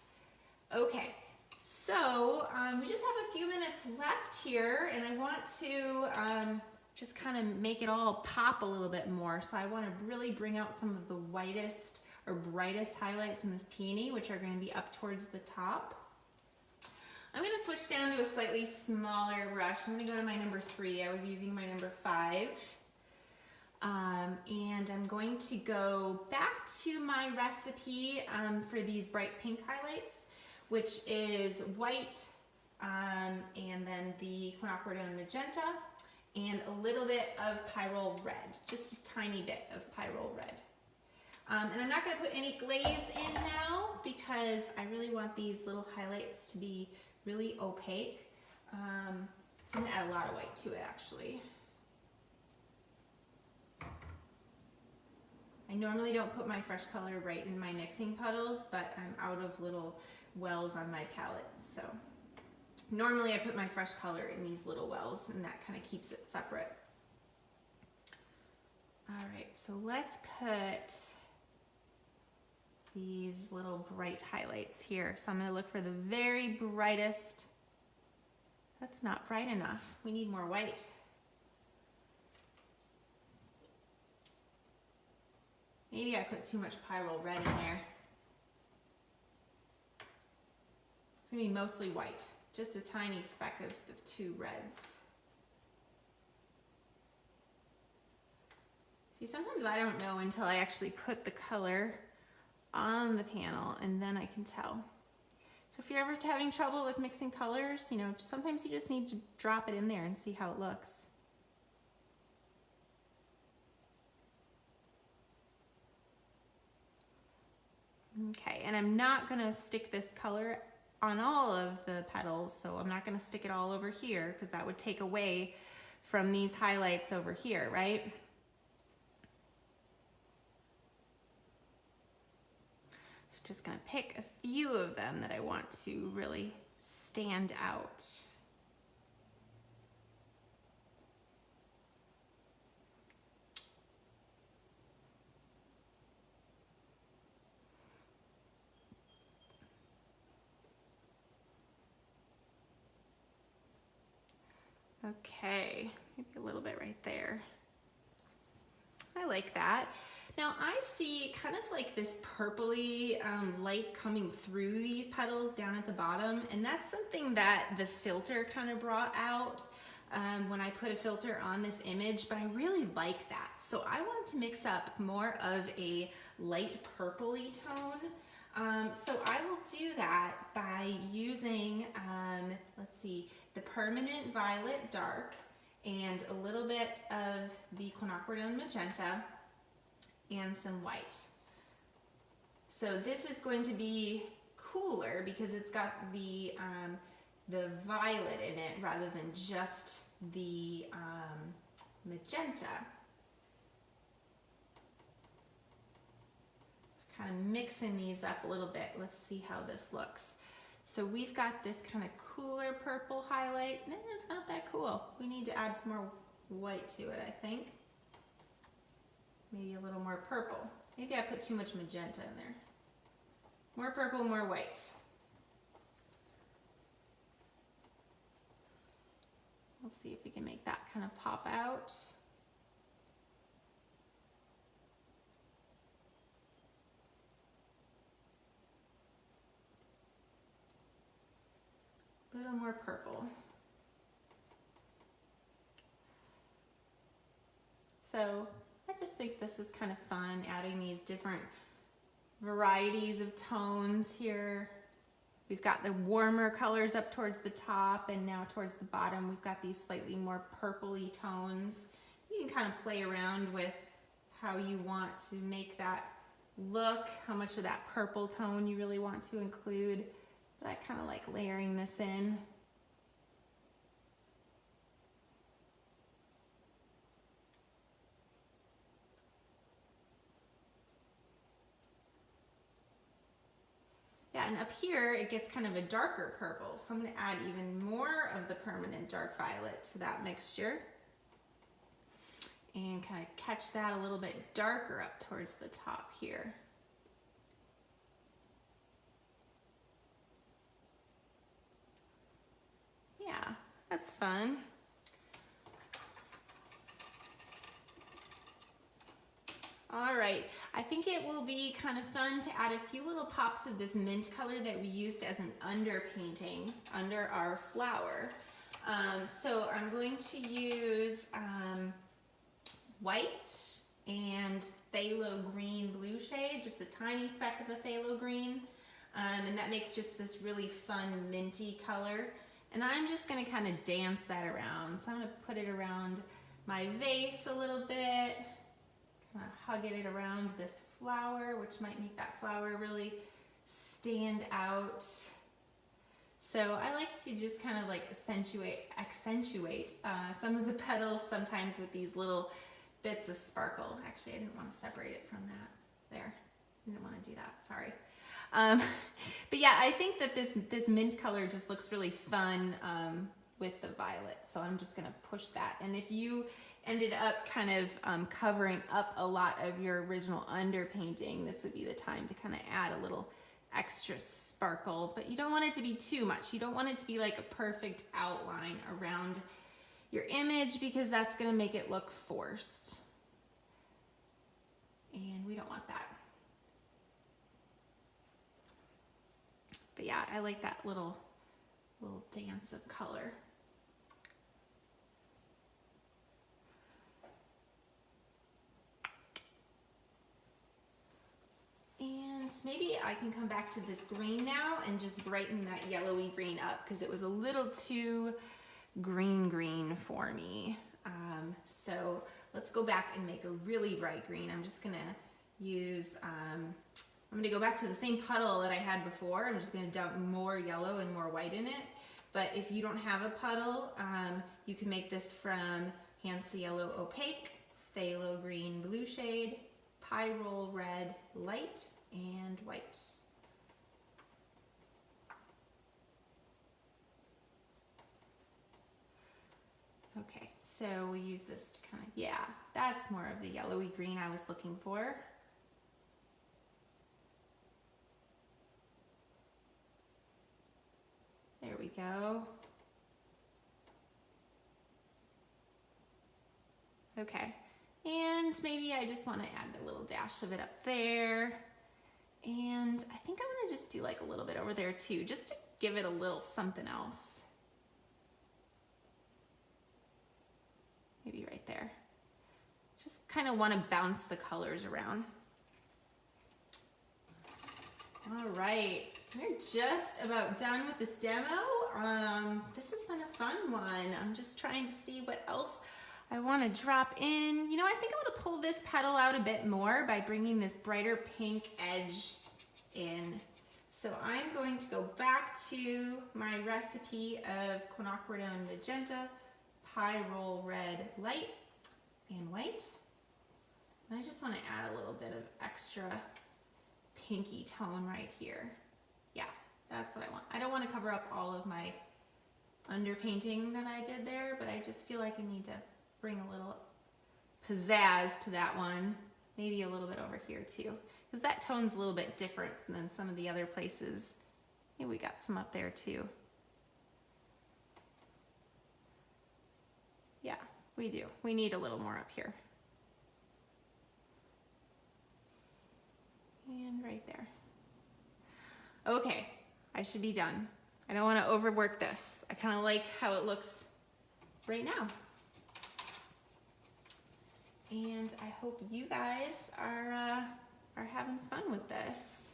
Okay, so we just have a few minutes left here, and I want to just kind of make it all pop a little bit more. So I want to really bring out some of the whitest or brightest highlights in this peony, which are going to be up towards the top. I'm going to switch down to a slightly smaller brush. I'm going to go to my number 3. I was using my number 5. And I'm going to go back to my recipe for these bright pink highlights, which is white and then the quinacridone magenta and a little bit of pyrrole red, just a tiny bit of pyrrole red. And I'm not going to put any glaze in now because I really want these little highlights to be really opaque. So I'm going to add a lot of white to it actually. I normally don't put my fresh color right in my mixing puddles, but I'm out of little wells on my palette, so Normally I put my fresh color in these little wells, and that kind of keeps it separate. All right, so let's put these little bright highlights here. So I'm going to look for the very brightest. That's not bright enough. We need more white. Maybe I put too much pyrrole red in there. It's going to be mostly white. Just a tiny speck of the two reds. See, sometimes I don't know until I actually put the color on the panel, and then I can tell. So if you're ever having trouble with mixing colors, you know, sometimes you just need to drop it in there and see how it looks. Okay, and I'm not gonna stick this color on all of the petals, so I'm not gonna stick it all over here because that would take away from these highlights over here, right? So just gonna pick a few of them that I want to really stand out. Okay, maybe a little bit right there. I like that. Now I see kind of like this purpley light coming through these petals down at the bottom, and that's something that the filter kind of brought out when I put a filter on this image, but I really like that. So I want to mix up more of a light purpley tone. So I will do that by using, let's see, the Permanent Violet Dark and a little bit of the Quinacridone Magenta and some white. So this is going to be cooler because it's got the violet in it rather than just the magenta. So kind of mixing these up a little bit. Let's see how this looks. So we've got this kind of cooler purple highlight. It's not that cool. We need to add some more white to it, I think. Maybe a little more purple. Maybe I put too much magenta in there. More purple, more white. We'll see if we can make that kind of pop out. A little more purple. So I just think this is kind of fun, adding these different varieties of tones here. We've got the warmer colors up towards the top, and now towards the bottom we've got these slightly more purpley tones. You can kind of play around with how you want to make that look, how much of that purple tone you really want to include. But I kind of like layering this in. Yeah, and up here it gets kind of a darker purple, so I'm going to add even more of the Permanent Dark Violet to that mixture and kind of catch that a little bit darker up towards the top here. Yeah, that's fun. All right, I think it will be kind of fun to add a few little pops of this mint color that we used as an underpainting under our flower. So I'm going to use white and phthalo green blue shade, just a tiny speck of the phthalo green, and that makes just this really fun minty color. And I'm just gonna kind of dance that around. So I'm gonna put it around my vase a little bit, kind of hugging it around this flower, which might make that flower really stand out. So I like to just kind of like accentuate some of the petals sometimes with these little bits of sparkle. Actually, I didn't want to separate it from that there. I didn't want to do that, sorry. But yeah, I think that this mint color just looks really fun with the violet. So I'm just gonna push that. And if you ended up kind of covering up a lot of your original underpainting, this would be the time to kind of add a little extra sparkle, but you don't want it to be too much. You don't want it to be like a perfect outline around your image because that's gonna make it look forced. And we don't want that. But yeah, I like that little dance of color. And maybe I can come back to this green now and just brighten that yellowy green up because it was a little too green for me. So let's go back and make a really bright green. I'm just gonna use, I'm gonna go back to the same puddle that I had before. I'm just gonna dump more yellow and more white in it. But if you don't have a puddle, you can make this from Hansa Yellow Opaque, Phthalo Green Blue Shade, Pyrrole Red Light, and white. Okay, so we use this to kind of, yeah, that's more of the yellowy green I was looking for. There we go. Okay, and maybe I just want to add a little dash of it up there. And I think I'm gonna just do like a little bit over there too, just to give it a little something else. Maybe right there. Just kind of want to bounce the colors around. All right, we're just about done with this demo. This has been a fun one. I'm just trying to see what else I want to drop in. You know, I think I want to pull this petal out a bit more by bringing this brighter pink edge in. So I'm going to go back to my recipe of quinacridone magenta, Pyrrole Red Light, and white. And I just want to add a little bit of extra pinky tone right here. Yeah, that's what I want. I don't want to cover up all of my underpainting that I did there, but I just feel like I need to bring a little pizzazz to that one. Maybe a little bit over here too, because that tone's a little bit different than some of the other places. Maybe we got some up there too. Yeah, we do. We need a little more up here. And right there. Okay, I should be done. I don't want to overwork this. I kind of like how it looks right now. And I hope you guys are having fun with this.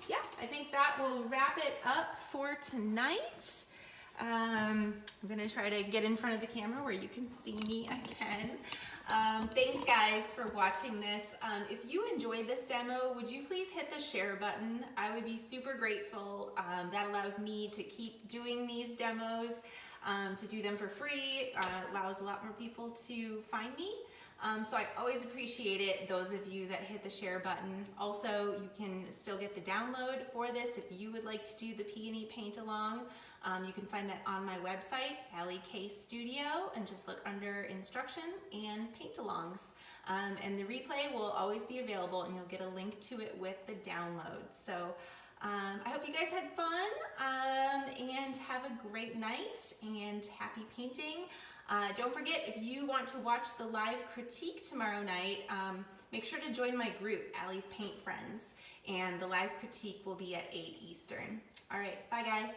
Yeah, I think that will wrap it up for tonight. I'm gonna try to get in front of the camera where you can see me again. Thanks guys for watching this. If you enjoyed this demo, would you please hit the share button? I would be super grateful. That allows me to keep doing these demos, to do them for free, allows a lot more people to find me. So I always appreciate it, those of you that hit the share button. Also, you can still get the download for this if you would like to do the Peony paint along. You can find that on my website, Allie K Studio, and just look under instruction and paint alongs. And the replay will always be available, and you'll get a link to it with the download. So I hope you guys had fun, and have a great night and happy painting. Don't forget, if you want to watch the live critique tomorrow night, make sure to join my group, Allie's Paint Friends, and the live critique will be at 8 Eastern. All right, bye guys.